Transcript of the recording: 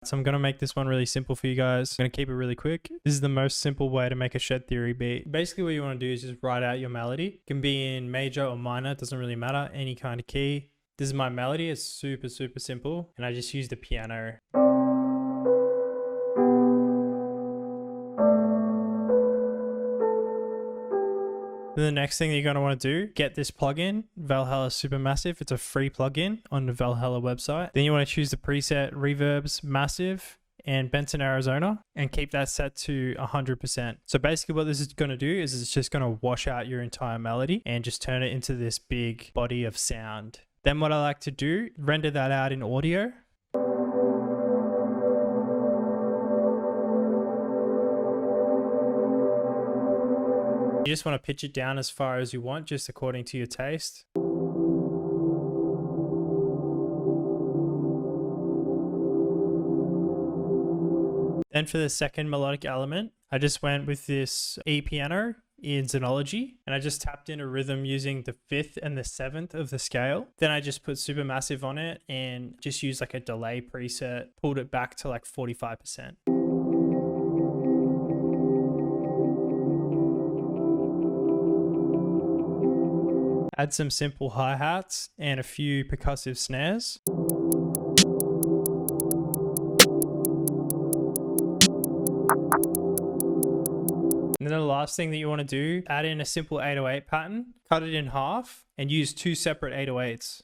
So I'm going to make this one really simple for you guys. I'm going to keep it really quick. This is the most simple way to make a shed theory beat. Basically what you want to do is just write out your melody. It can be in major or minor, it doesn't really matter, any kind of key. This is my melody. It's super simple, and I just use the piano. Then the next thing that you're going to want to do, get this plugin, Valhalla Supermassive. It's a free plugin on the Valhalla website. Then you want to choose the preset Reverbs Massive and Benson, Arizona, and keep that set to 100%. So basically what this is going to do is it's just going to wash out your entire melody and just turn it into this big body of sound. Then what I like to do, render that out in audio. You just want to pitch it down as far as you want, just according to your taste. Then for the second melodic element, I just went with this E piano in Xenology, and I just tapped in a rhythm using the 5th and the 7th of the scale. Then I just put Supermassive on it and just used like a delay preset, pulled it back to like 45%. Add some simple hi-hats and a few percussive snares. And then the last thing that you want to do, add in a simple 808 pattern, cut it in half, and use 2 separate 808s.